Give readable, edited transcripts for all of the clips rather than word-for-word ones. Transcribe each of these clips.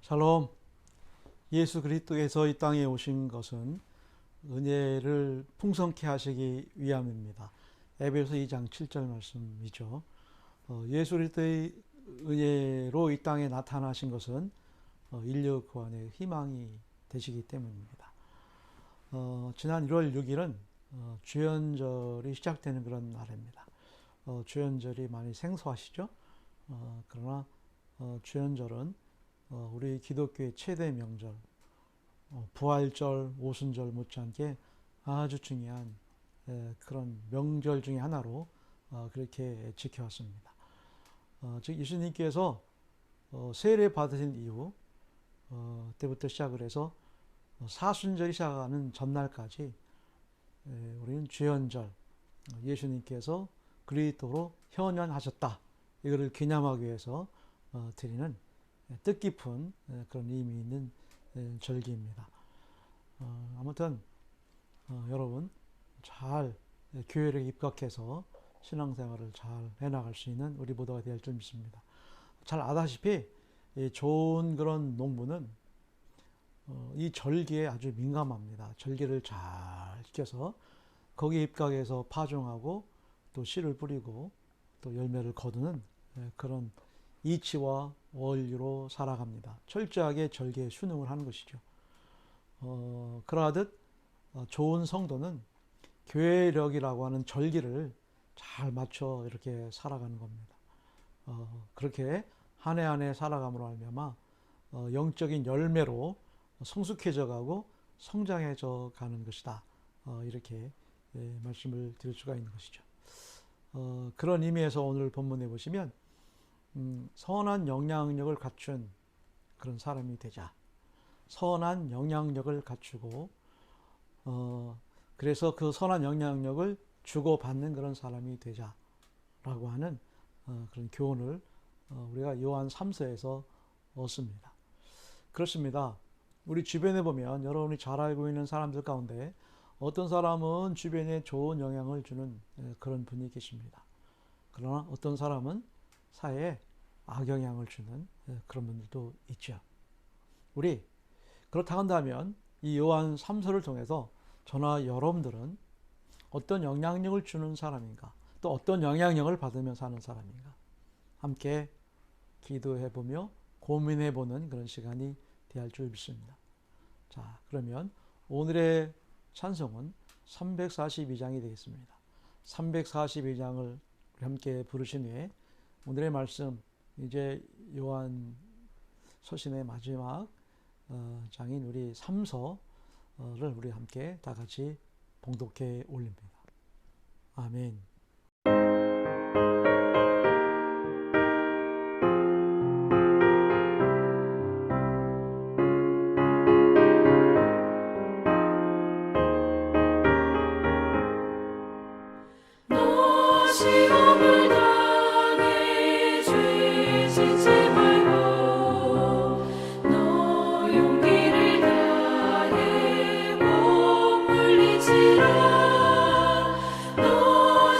샬롬. 예수 그리스도께서 이 땅에 오신 것은 은혜를 풍성케 하시기 위함입니다. 에베소 2장 7절 말씀이죠. 예수 그리스도의 은혜로 이 땅에 나타나신 것은 인류 구원의 희망이 되시기 때문입니다. 지난 1월 6일은 주연절이 시작되는 그런 날입니다. 주연절이 많이 생소하시죠? 그러나 주연절은 우리 기독교의 최대 명절, 부활절, 오순절 못지않게 아주 중요한 그런 명절 중에 하나로 그렇게 지켜왔습니다. 즉 예수님께서 세례 받으신 이후 때부터 시작을 해서 사순절이 시작하는 전날까지 우리는 주연절, 예수님께서 그리스도로 현현하셨다, 이거를 기념하기 위해서 드리는 뜻깊은 그런 의미 있는 절기입니다. 아무튼 여러분 잘 교회에 입각해서 신앙생활을 잘 해나갈 수 있는 우리 모두가 될 줄 믿습니다. 잘 아다시피 좋은 그런 농부는 이 절기에 아주 민감합니다. 절기를 잘 지켜서 거기에 입각해서 파종하고 또 씨를 뿌리고 또 열매를 거두는 그런 이치와 원리로 살아갑니다. 철저하게 절기에 순응을 하는 것이죠. 그러하듯 좋은 성도는 교회력이라고 하는 절기를 잘 맞춰 이렇게 살아가는 겁니다. 그렇게 한 해 한 해 살아감으로 말미암아 영적인 열매로 성숙해져 가고 성장해져 가는 것이다. 이렇게 말씀을 드릴 수가 있는 것이죠. 그런 의미에서 오늘 본문에 보시면 선한 영향력을 갖춘 그런 사람이 되자. 선한 영향력을 갖추고 그래서 그 선한 영향력을 주고받는 그런 사람이 되자라고 하는 그런 교훈을 우리가 요한 3서에서 얻습니다. 그렇습니다. 우리 주변에 보면 여러분이 잘 알고 있는 사람들 가운데 어떤 사람은 주변에 좋은 영향을 주는 그런 분이 계십니다. 그러나 어떤 사람은 사회에 악영향을 주는 그런 분들도 있죠. 우리 그렇다 한다면 이 요한 3서를 통해서 저나 여러분들은 어떤 영향력을 주는 사람인가, 또 어떤 영향력을 받으며 사는 사람인가, 함께 기도해보며 고민해보는 그런 시간이 되어야 할 줄 믿습니다. 자, 그러면 오늘의 찬송은 342장이 되겠습니다. 342장을 함께 부르신 후에 오늘의 말씀, 이제 요한 서신의 마지막 장인 우리 3서를 우리 함께 다 같이 봉독해 올립니다. 아멘. 시험을 당해 죄 짓지 말고 너 용기를 다해 몸 물리치라. 너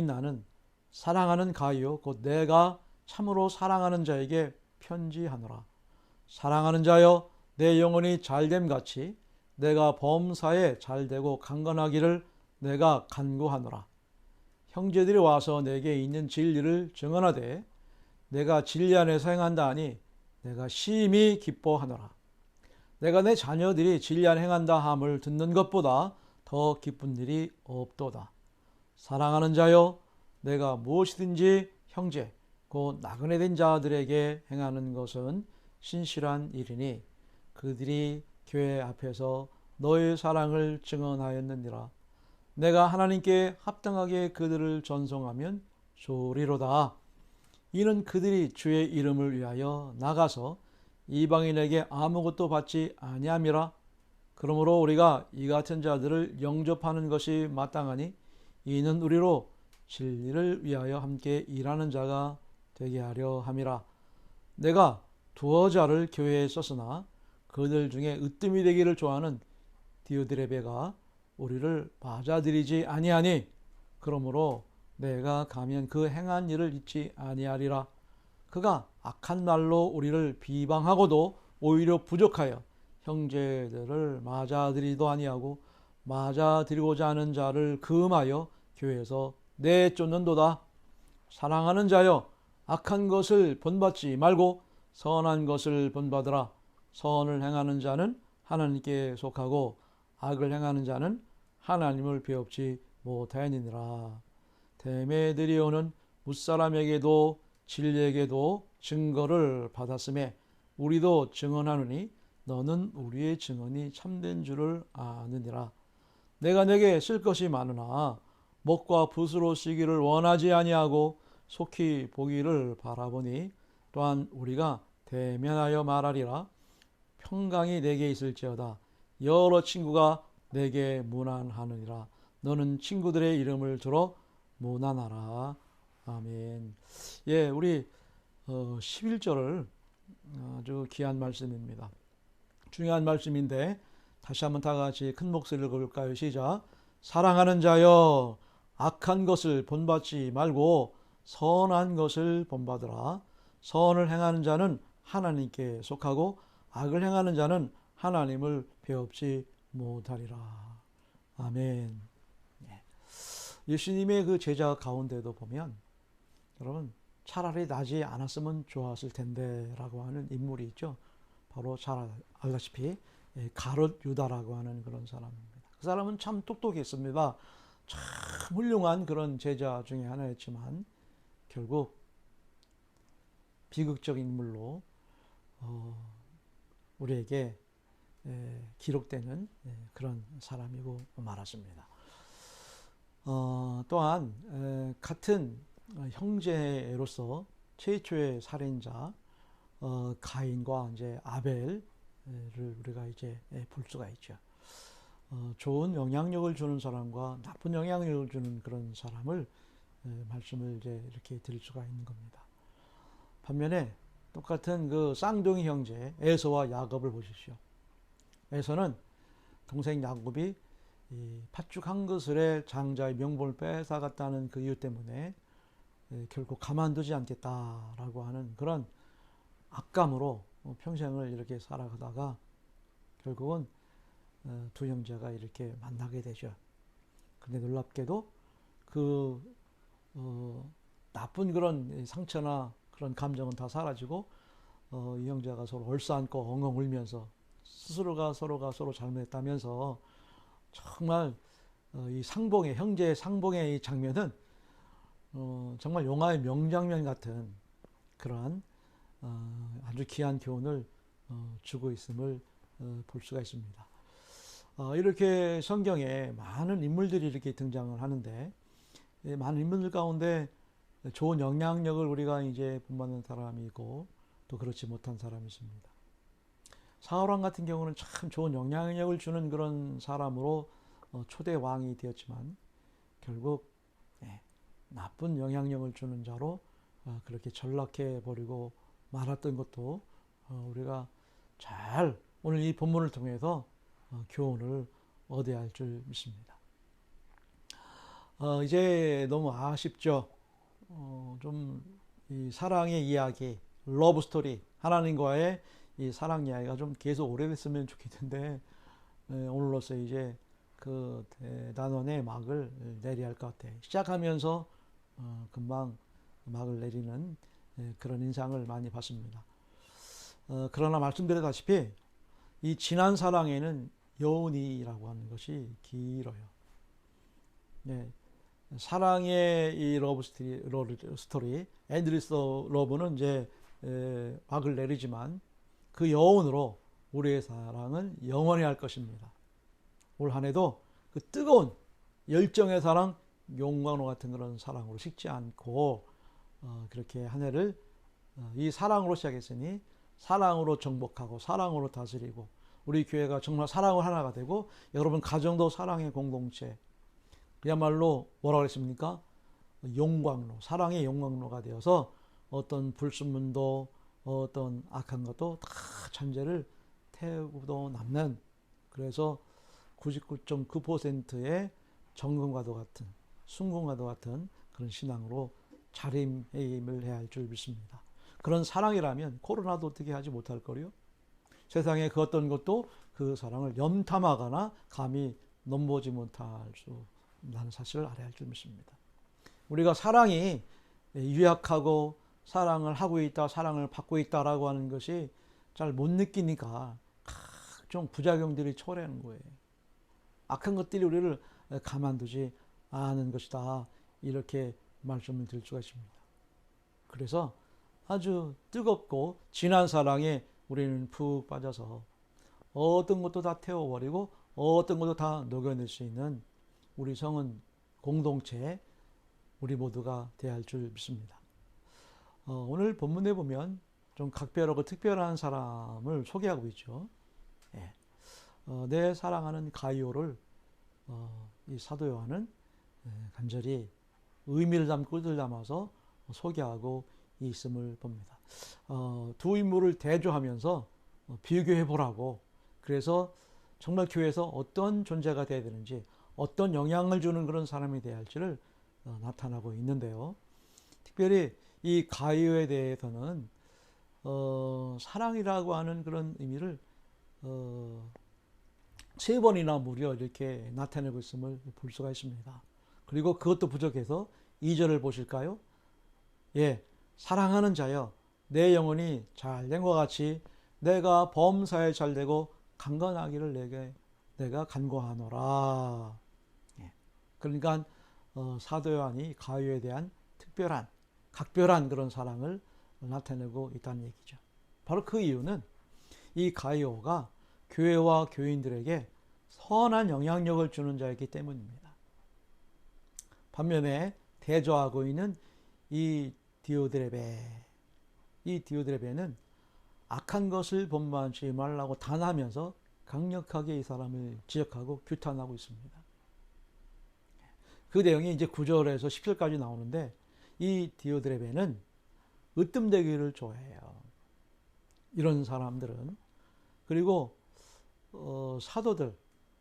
나는 사랑하는 가이요 곧 내가 참으로 사랑하는 자에게 편지하노라. 사랑하는 자여 내 영혼이 잘됨같이 내가 범사에 잘되고 강건하기를 내가 간구하노라. 형제들이 와서 내게 있는 진리를 증언하되 내가 진리 안에서 행한다 하니 내가 심히 기뻐하노라. 내가 내 자녀들이 진리 안에 행한다 함을 듣는 것보다 더 기쁜 일이 없도다. 사랑하는 자여 내가 무엇이든지 형제 곧 나그네 된 자들에게 행하는 것은 신실한 일이니 그들이 교회 앞에서 너의 사랑을 증언하였느니라. 내가 하나님께 합당하게 그들을 전송하면 좋으리로다. 이는 그들이 주의 이름을 위하여 나가서 이방인에게 아무것도 받지 아니함이라. 그러므로 우리가 이 같은 자들을 영접하는 것이 마땅하니 이는 우리로 진리를 위하여 함께 일하는 자가 되게 하려 함이라. 내가 두어 자를 교회에 썼으나 그들 중에 으뜸이 되기를 좋아하는 디오드레베가 우리를 맞아들이지 아니하니 그러므로 내가 가면 그 행한 일을 잊지 아니하리라. 그가 악한 말로 우리를 비방하고도 오히려 부족하여 형제들을 맞아들이도 아니하고 맞아들이고자 하는 자를 금하여 교회에서 내쫓는도다. 사랑하는 자여 악한 것을 본받지 말고 선한 것을 본받으라. 선을 행하는 자는 하나님께 속하고 악을 행하는 자는 하나님을 배웁지 못하였느니라. 데메드리오는 무사람에게도 진리에게도 증거를 받았음에 우리도 증언하노니 너는 우리의 증언이 참된 줄을 아느니라. 내가 내게 쓸 것이 많으나 먹과 붓으로 쓰기를 원하지 아니하고 속히 보기를 바라보니 또한 우리가 대면하여 말하리라. 평강이 내게 있을지어다. 여러 친구가 내게 문안하느니라. 너는 친구들의 이름을 들어 문안하라. 아멘. 예, 우리 11절을 아주 귀한 말씀입니다. 중요한 말씀인데 다시 한번 다 같이 큰 목소리를 읽어볼까요? 시작. 사랑하는 자여 악한 것을 본받지 말고 선한 것을 본받으라. 선을 행하는 자는 하나님께 속하고 악을 행하는 자는 하나님을 배웁지 못하리라. 아멘. 예수님의 그 제자 가운데도 보면 여러분 차라리 나지 않았으면 좋았을 텐데 라고 하는 인물이 있죠. 바로 잘 알다시피 가롯 유다라고 하는 그런 사람입니다. 그 사람은 참 똑똑했습니다. 참 훌륭한 그런 제자 중에 하나였지만 결국 비극적인 인물로 우리에게 기록되는 그런 사람이고 말았습니다. 또한 같은 형제로서 최초의 살인자 가인과 이제 아벨을 우리가 이제 볼 수가 있죠. 좋은 영향력을 주는 사람과 나쁜 영향력을 주는 그런 사람을 말씀을 이제 이렇게 드릴 수가 있는 겁니다. 반면에 똑같은 그 쌍둥이 형제 에서와 야곱을 보십시오. 에서는 동생 야곱이 이 팥죽 한 그릇에 장자의 명분을 뺏어갔다는 그 이유 때문에 결국 가만두지 않겠다라고 하는 그런 악감으로 평생을 이렇게 살아가다가 결국은 두 형제가 이렇게 만나게 되죠. 근데 놀랍게도 그 나쁜 그런 상처나 그런 감정은 다 사라지고 이 형제가 서로 얼싸안고 엉엉 울면서 스스로가 서로 잘못했다면서 정말 이 상봉의 형제의 상봉의 이 장면은 정말 영화의 명장면 같은 그러한 아주 귀한 교훈을 주고 있음을 볼 수가 있습니다. 이렇게 성경에 많은 인물들이 이렇게 등장을 하는데 많은 인물들 가운데 좋은 영향력을 우리가 이제 본받는 사람이고 또 그렇지 못한 사람이 있습니다. 사울왕 같은 경우는 참 좋은 영향력을 주는 그런 사람으로 초대 왕이 되었지만 결국 나쁜 영향력을 주는 자로 그렇게 전락해 버리고 말았던 것도 우리가 잘 오늘 이 본문을 통해서 교훈을 얻어야 할 줄 믿습니다. 이제 너무 아쉽죠. 좀 이 사랑의 이야기, 러브 스토리, 하나님과의 이 사랑 이야기가 좀 계속 오래됐으면 좋겠는데 오늘로써 이제 그 대단원의 막을 내려야 할 것 같아요. 시작하면서 금방 막을 내리는 그런 인상을 많이 받습니다. 그러나 말씀드렸다시피 이 진한 사랑에는 여운이라고 하는 것이 길어요. 네, 사랑의 이 러브 스토리, 엔드리스 러브는 이제 막을 내리지만 그 여운으로 우리의 사랑은 영원히 할 것입니다. 올 한 해도 그 뜨거운 열정의 사랑, 용광로 같은 그런 사랑으로 식지 않고 그렇게 한 해를 이 사랑으로 시작했으니 사랑으로 정복하고 사랑으로 다스리고 우리 교회가 정말 사랑을 하나가 되고 여러분 가정도 사랑의 공동체 그야말로 뭐라고 그랬습니까? 용광로, 사랑의 용광로가 되어서 어떤 불순물도 어떤 악한 것도 다 천재를 태우고도 남는 그래서 99.9%의 정금과도 같은 순금과도 같은 그런 신앙으로 자림해임을 해야 할 줄 믿습니다. 그런 사랑이라면 코로나도 어떻게 하지 못할 거요. 세상에 그 어떤 것도 그 사랑을 염탐하거나 감히 넘보지 못할 수 있다는 사실을 알아야 할 줄 믿습니다. 우리가 사랑이 유약하고 사랑을 하고 있다, 사랑을 받고 있다라고 하는 것이 잘 못 느끼니까 각종 부작용들이 초래하는 거예요. 악한 것들이 우리를 가만두지 않은 것이다. 이렇게 말씀을 드릴 수가 있습니다. 그래서 아주 뜨겁고 진한 사랑에 우리는 푹 빠져서 어떤 것도 다 태워버리고 어떤 것도 다 녹여낼 수 있는 우리 성은 공동체 우리 모두가 되어야 할 줄 믿습니다. 오늘 본문에 보면 좀 각별하고 특별한 사람을 소개하고 있죠. 예. 내 사랑하는 가이오를 이 사도 요한은 간절히 의미를 담고 뜻을 담아서 소개하고 있음을 봅니다. 두 인물을 대조하면서 비교해 보라고 그래서 정말 교회에서 어떤 존재가 되어야 되는지 어떤 영향을 주는 그런 사람이 되어야 할지를 나타나고 있는데요. 특별히 이 가이오에 대해서는 사랑이라고 하는 그런 의미를 세 번이나 무려 이렇게 나타내고 있음을 볼 수가 있습니다. 그리고 그것도 부족해서 2절을 보실까요? 예, 사랑하는 자여 내 영혼이 잘된 것 같이 내가 범사에 잘되고 강건하기를 내가 간구하노라. 예, 그러니까 사도 요한이 가이오에 대한 특별한 각별한 그런 사랑을 나타내고 있다는 얘기죠. 바로 그 이유는 이 가이오가 교회와 교인들에게 선한 영향력을 주는 자이기 때문입니다. 반면에 대조하고 있는 이 디오드레베는 악한 것을 본받지 말라고 단하면서 강력하게 이 사람을 지적하고 규탄하고 있습니다. 그 내용이 이제 9절에서 10절까지 나오는데 이 디오드레베는 으뜸되기를 좋아해요. 이런 사람들은 그리고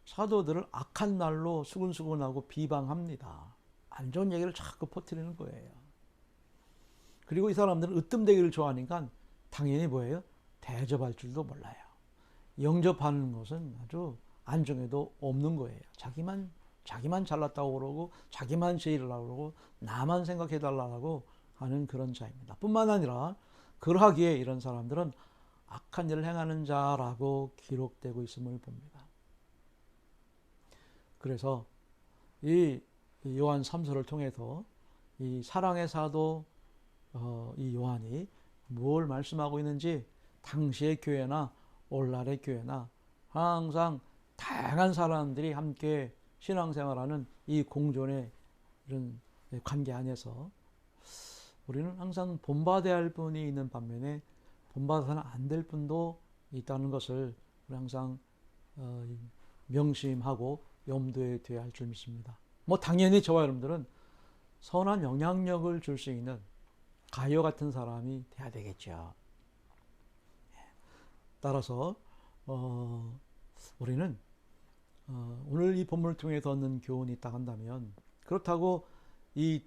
사도들을 악한 날로 수근수근하고 비방합니다. 안 좋은 얘기를 자꾸 퍼뜨리는 거예요. 그리고 이 사람들은 으뜸되기를 좋아하니까 당연히 뭐예요? 대접할 줄도 몰라요. 영접하는 것은 아주 안중에도 없는 거예요. 자기만 잘났다고 그러고 자기만 제일하려고 그러고 나만 생각해달라고 하는 그런 자입니다. 뿐만 아니라 그러하기에 이런 사람들은 악한 일을 행하는 자라고 기록되고 있음을 봅니다. 그래서 이 요한 3서를 통해서 이 사랑의 사도 이 요한이 뭘 말씀하고 있는지 당시의 교회나 오늘날의 교회나 항상 다양한 사람들이 함께 신앙생활하는 이 공존의 이런 관계 안에서 우리는 항상 본받아야 할 분이 있는 반면에 본받아서는 안 될 분도 있다는 것을 우리 항상 명심하고 염두에 둬야 할 줄 믿습니다. 뭐 당연히 저와 여러분들은 선한 영향력을 줄 수 있는 가이오 같은 사람이 돼야 되겠죠. 따라서 우리는 오늘 이 본문을 통해서 얻는 교훈이 있다 한다면 그렇다고 이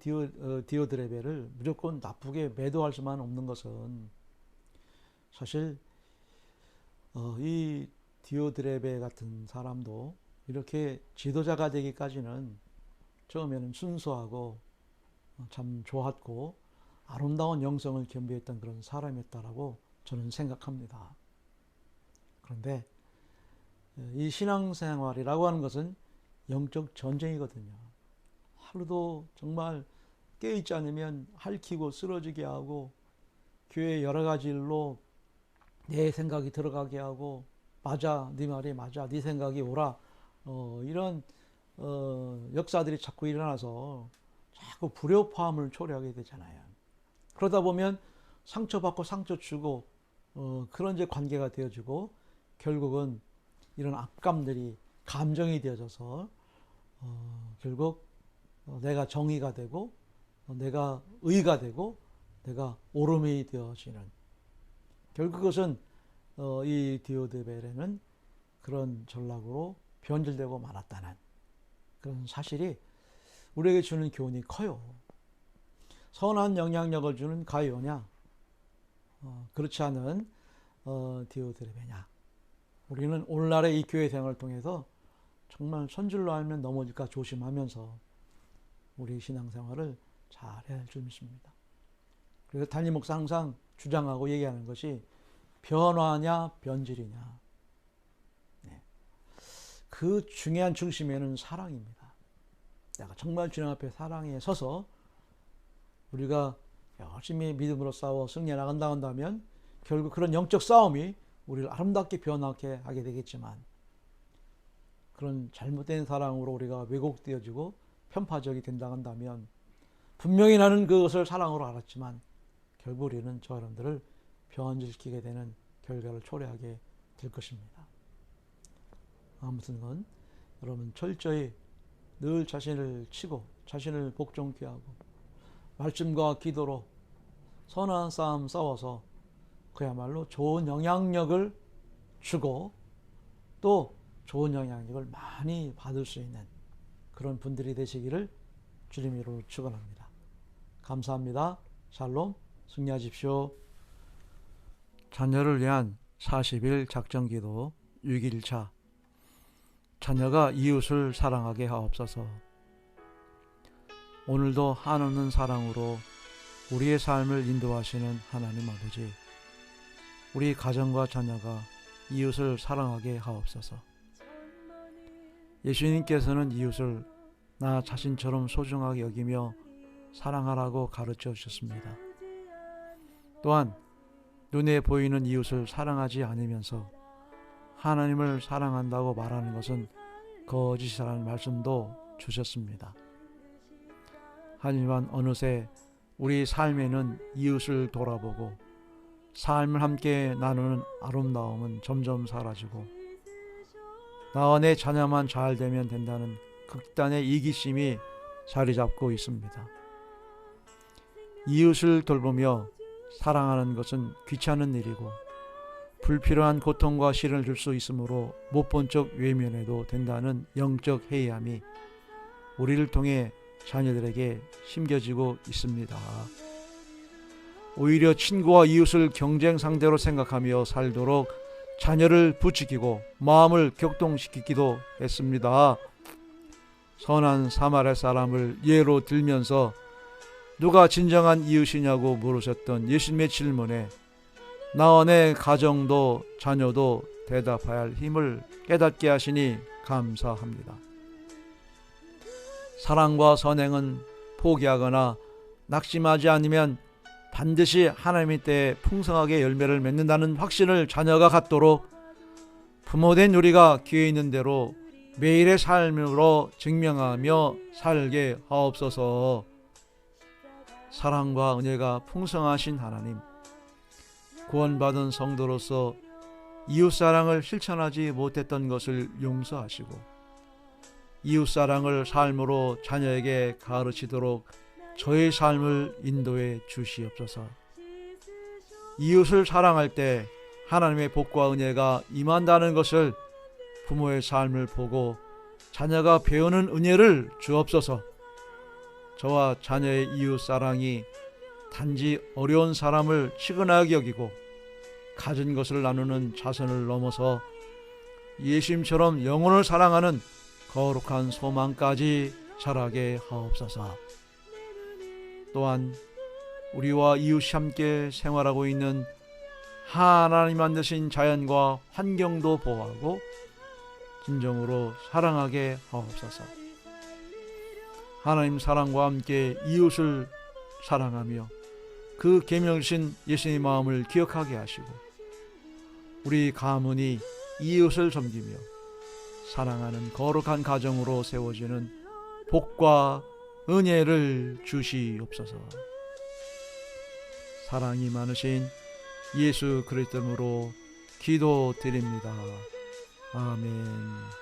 디오드레베를 무조건 나쁘게 매도할 수만 없는 것은 사실 이 디오드레베 같은 사람도 이렇게 지도자가 되기까지는 처음에는 순수하고 참 좋았고 아름다운 영성을 겸비했던 그런 사람이었다라고 저는 생각합니다. 그런데 이 신앙생활이라고 하는 것은 영적 전쟁이거든요. 하루도 정말 깨어있지 않으면 핥히고 쓰러지게 하고 교회 여러 가지 일로 내 생각이 들어가게 하고 맞아, 네 말이 맞아, 네 생각이 옳아, 이런 역사들이 자꾸 일어나서 자꾸 불협화음을 초래하게 되잖아요. 그러다 보면 상처받고 상처 주고 그런 이제 관계가 되어지고 결국은 이런 악감들이 감정이 되어져서 결국 내가 정의가 되고 내가 의가 되고 내가 옳음이 되어지는, 결국 그것은 이 디오드레베는 그런 전락으로 변질되고 말았다는 그런 사실이 우리에게 주는 교훈이 커요. 선한 영향력을 주는 가이오냐, 그렇지 않은 디오드레베냐. 우리는 오늘날의 이 교회 생활을 통해서 정말 선줄로 알면 넘어질까 조심하면서 우리 신앙생활을 잘해야 할 줄 믿습니다. 그래서 담임 목사 항상 주장하고 얘기하는 것이 변화냐 변질이냐. 네. 그 중요한 중심에는 사랑입니다. 내가 정말 주님 앞에 사랑에 서서 우리가 열심히 믿음으로 싸워 승리해 나간다 한다면 결국 그런 영적 싸움이 우리를 아름답게 변하게 하게 되겠지만, 그런 잘못된 사랑으로 우리가 왜곡되어지고 편파적이 된다 한다면 분명히 나는 그것을 사랑으로 알았지만 결국 우리는 저 여러분들을 변질시키게 되는 결과를 초래하게 될 것입니다. 아무튼 여러분 철저히 늘 자신을 치고 자신을 복종케 하고 말씀과 기도로 선한 싸움 싸워서 그야말로 좋은 영향력을 주고 또 좋은 영향력을 많이 받을 수 있는 그런 분들이 되시기를 주님으로 축원합니다. 감사합니다. 샬롬, 승리하십시오. 자녀를 위한 40일 작정기도 6일차. 자녀가 이웃을 사랑하게 하옵소서. 오늘도 한없는 사랑으로 우리의 삶을 인도하시는 하나님 아버지, 우리 가정과 자녀가 이웃을 사랑하게 하옵소서. 예수님께서는 이웃을 나 자신처럼 소중하게 여기며 사랑하라고 가르쳐 주셨습니다. 또한 눈에 보이는 이웃을 사랑하지 않으면서 하나님을 사랑한다고 말하는 것은 거짓이라는 말씀도 주셨습니다. 하지만 어느새 우리 삶에는 이웃을 돌아보고 삶을 함께 나누는 아름다움은 점점 사라지고 나와 내 자녀만 잘 되면 된다는 극단의 이기심이 자리 잡고 있습니다. 이웃을 돌보며 사랑하는 것은 귀찮은 일이고 불필요한 고통과 시련을 줄 수 있으므로 못 본 척 외면해도 된다는 영적 해이함이 우리를 통해 자녀들에게 심겨지고 있습니다. 오히려 친구와 이웃을 경쟁 상대로 생각하며 살도록 자녀를 부추기고 마음을 격동시키기도 했습니다. 선한 사마리아 사람을 예로 들면서 누가 진정한 이웃이냐고 물으셨던 예수님의 질문에 나와 내 가정도 자녀도 대답해야 할 힘을 깨닫게 하시니 감사합니다. 사랑과 선행은 포기하거나 낙심하지 않으면 반드시 하나님의 때에 풍성하게 열매를 맺는다는 확신을 자녀가 갖도록 부모된 우리가 기회 있는 대로 매일의 삶으로 증명하며 살게 하옵소서. 사랑과 은혜가 풍성하신 하나님, 구원받은 성도로서 이웃사랑을 실천하지 못했던 것을 용서하시고 이웃사랑을 삶으로 자녀에게 가르치도록 저의 삶을 인도해 주시옵소서. 이웃을 사랑할 때 하나님의 복과 은혜가 임한다는 것을 부모의 삶을 보고 자녀가 배우는 은혜를 주옵소서. 저와 자녀의 이웃 사랑이 단지 어려운 사람을 치근하게 여기고 가진 것을 나누는 자선을 넘어서 예수님처럼 영혼을 사랑하는 거룩한 소망까지 자라게 하옵소서. 또한 우리와 이웃이 함께 생활하고 있는 하나님 만드신 자연과 환경도 보호하고 진정으로 사랑하게 하옵소서. 하나님 사랑과 함께 이웃을 사랑하며 그 계명신 예수님의 마음을 기억하게 하시고 우리 가문이 이웃을 섬기며 사랑하는 거룩한 가정으로 세워지는 복과 은혜를 주시옵소서. 사랑이 많으신 예수 그리스도 이름으로 기도드립니다. 아멘.